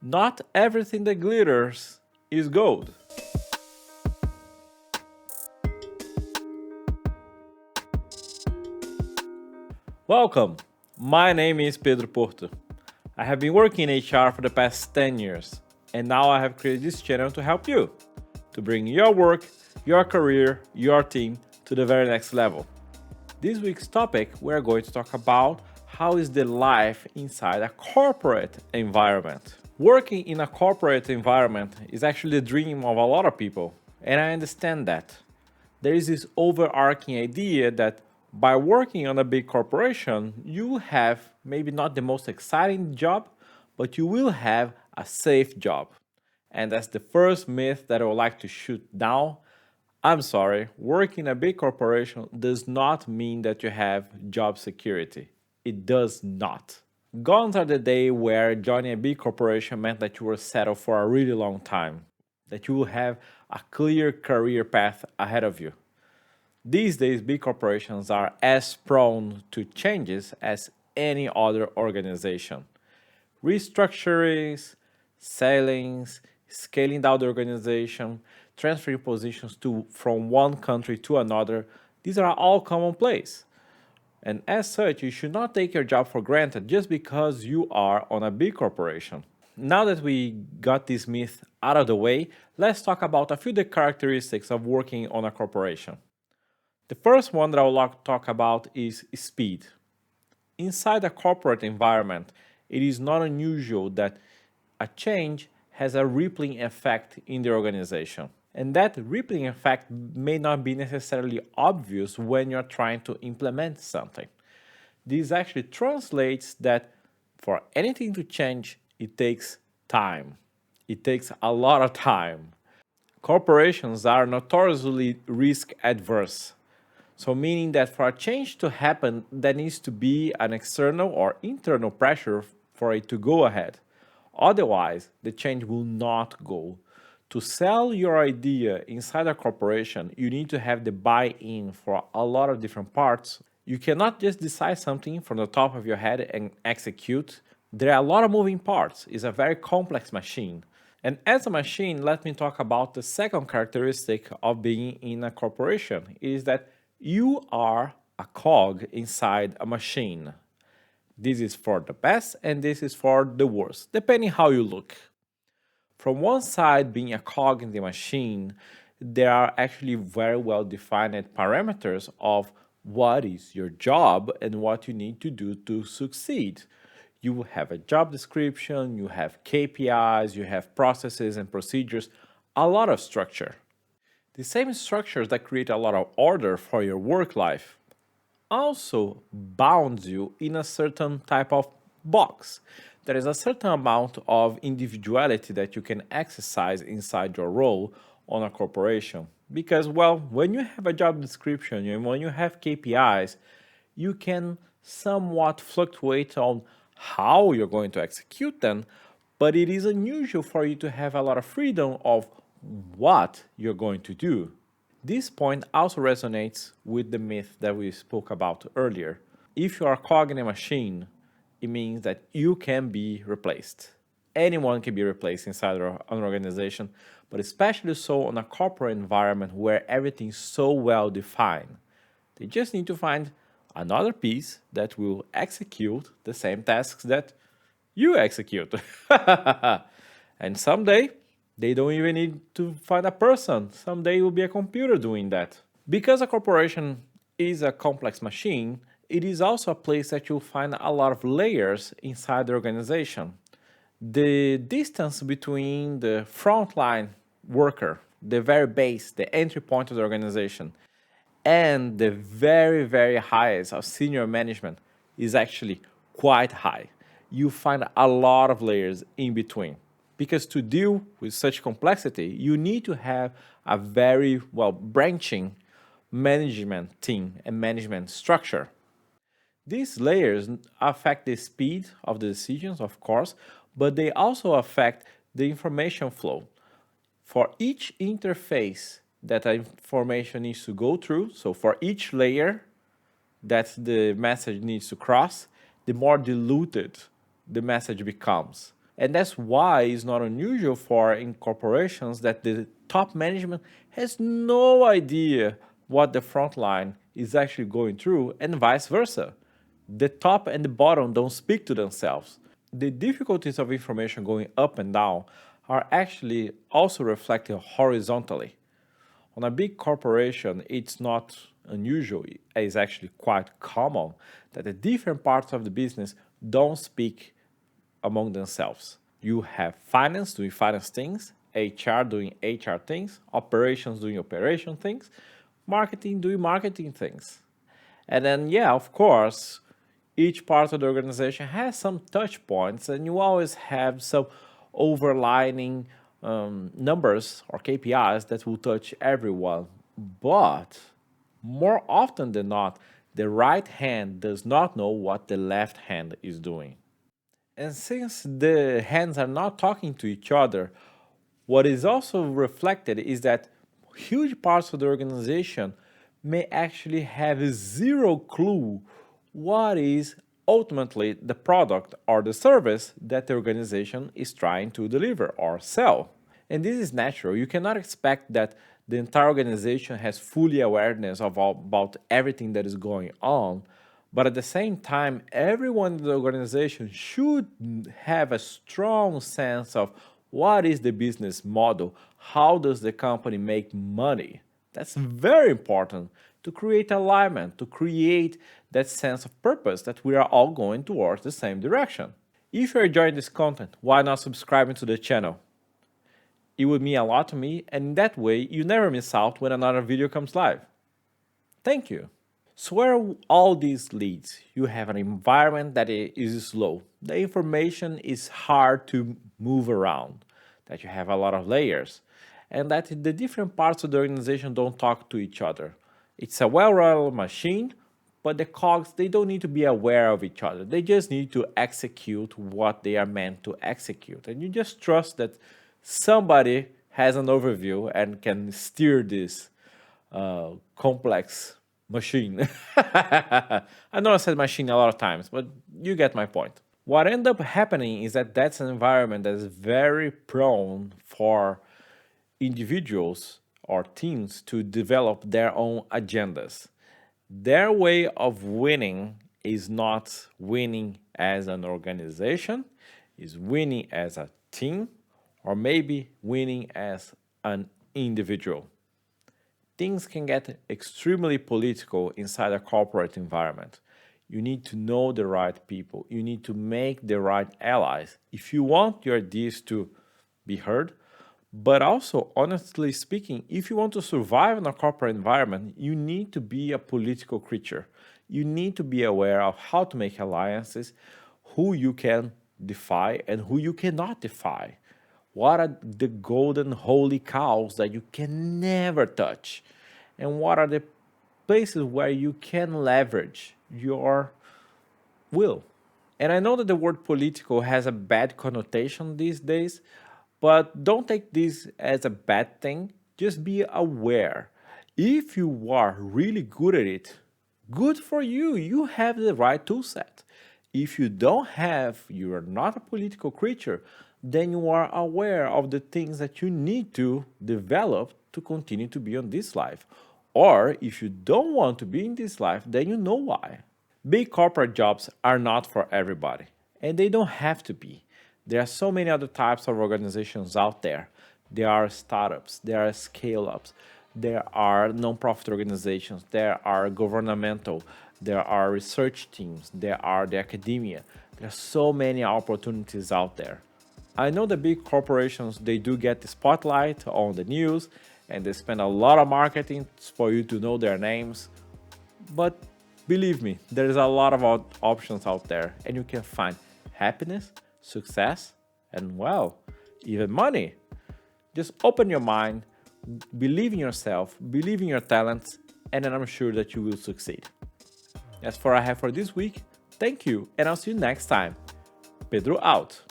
Not everything that glitters is gold. Welcome, my name is Pedro Porto. I have been working in HR for the past 10 years, and now I have created this channel to help you, to bring your work, your career, your team to the very next level. This week's topic, we're going to talk about how is the life inside a corporate environment. Working in a corporate environment is actually the dream of a lot of people, and I understand that. There is this overarching idea that by working on a big corporation, you have maybe not the most exciting job, but you will have a safe job. And that's the first myth that I would like to shoot down. I'm sorry, working in a big corporation does not mean that you have job security. It does not. Gone are the days where joining a big corporation meant that you were settled for a really long time, that you will have a clear career path ahead of you. These days, big corporations are as prone to changes as any other organization. Restructurings, sellings, scaling down the organization, transferring positions from one country to another, these are all commonplace. And as such, you should not take your job for granted just because you are on a big corporation. Now that we got this myth out of the way, let's talk about a few of the characteristics of working on a corporation. The first one that I would like to talk about is speed. Inside a corporate environment, it is not unusual that a change has a rippling effect in the organization. And that rippling effect may not be necessarily obvious when you're trying to implement something. This actually translates that for anything to change, it takes time. It takes a lot of time. Corporations are notoriously risk adverse. So meaning that for a change to happen, there needs to be an external or internal pressure for it to go ahead. Otherwise, the change will not go. To sell your idea inside a corporation, you need to have the buy-in for a lot of different parts. You cannot just decide something from the top of your head and execute. There are a lot of moving parts. It's a very complex machine. And as a machine, let me talk about the second characteristic of being in a corporation, is that you are a cog inside a machine. This is for the best and this is for the worst, depending how you look. From one side, being a cog in the machine, there are actually very well defined parameters of what is your job and what you need to do to succeed. You have a job description, you have KPIs, you have processes and procedures, a lot of structure. The same structures that create a lot of order for your work life also bounds you in a certain type of box. There is a certain amount of individuality that you can exercise inside your role on a corporation. Because, well, when you have a job description and when you have KPIs, you can somewhat fluctuate on how you're going to execute them, but it is unusual for you to have a lot of freedom of what you're going to do. This point also resonates with the myth that we spoke about earlier. If you are a cog in a machine, it means that you can be replaced. Anyone can be replaced inside an organization, but especially so in a corporate environment where everything's so well defined. They just need to find another piece that will execute the same tasks that you execute. And someday, they don't even need to find a person. Someday it will be a computer doing that. Because a corporation is a complex machine, it is also a place that you'll find a lot of layers inside the organization. The distance between the frontline worker, the very base, the entry point of the organization, and the very, very highest of senior management is actually quite high. You find a lot of layers in between. Because to deal with such complexity, you need to have a very well branching management team and management structure. These layers affect the speed of the decisions, of course, but they also affect the information flow. For each interface that information needs to go through, so for each layer that the message needs to cross, the more diluted the message becomes. And that's why it's not unusual for in corporations that the top management has no idea what the front line is actually going through, and vice versa. The top and the bottom don't speak to themselves. The difficulties of information going up and down are actually also reflected horizontally. On a big corporation, it's not unusual, it's actually quite common that the different parts of the business don't speak among themselves. You have finance doing finance things, HR doing HR things, operations doing operation things, marketing doing marketing things. And then, yeah, of course, each part of the organization has some touch points, and you always have some overlining numbers or KPIs that will touch everyone. But more often than not, the right hand does not know what the left hand is doing. And since the hands are not talking to each other, what is also reflected is that huge parts of the organization may actually have zero clue what is ultimately the product or the service that the organization is trying to deliver or sell. And this is natural. You cannot expect that the entire organization has fully awareness of about everything that is going on. But at the same time, everyone in the organization should have a strong sense of what is the business model, how does the company make money. That's very important to create alignment, to create that sense of purpose that we are all going towards the same direction. If you're enjoying this content, why not subscribing to the channel? It would mean a lot to me, and in that way, you never miss out when another video comes live. Thank you. So where all this leads, you have an environment that is slow. The information is hard to move around, that you have a lot of layers, and that the different parts of the organization don't talk to each other. It's a well-oiled machine, but the cogs, they don't need to be aware of each other. They just need to execute what they are meant to execute. And you just trust that somebody has an overview and can steer this complex machine. I know I said machine a lot of times, but you get my point. What ends up happening is that that's an environment that is very prone for individuals or teams to develop their own agendas. Their way of winning is not winning as an organization, is winning as a team, or maybe winning as an individual. Things can get extremely political inside a corporate environment. You need to know the right people. You need to make the right allies if you want your ideas to be heard. But also, honestly speaking, if you want to survive in a corporate environment, you need to be a political creature. You need to be aware of how to make alliances, who you can defy and who you cannot defy. What are the golden holy cows that you can never touch? And what are the places where you can leverage your will? And I know that the word political has a bad connotation these days, but don't take this as a bad thing. Just be aware. If you are really good at it, good for you. You have the right tool set. If you don't have, you are not a political creature, then you are aware of the things that you need to develop to continue to be on this life. Or if you don't want to be in this life, then you know why. Big corporate jobs are not for everybody, and they don't have to be. There are so many other types of organizations out there. There are startups, there are scale-ups, there are non-profit organizations, there are governmental, there are research teams, there are the academia. There are so many opportunities out there. I know the big corporations, they do get the spotlight on the news and they spend a lot of marketing for you to know their names. But believe me, there's a lot of options out there and you can find happiness, success, and well, even money. Just open your mind, believe in yourself, believe in your talents, and then I'm sure that you will succeed. That's what I have for this week. Thank you, and I'll see you next time. Pedro out.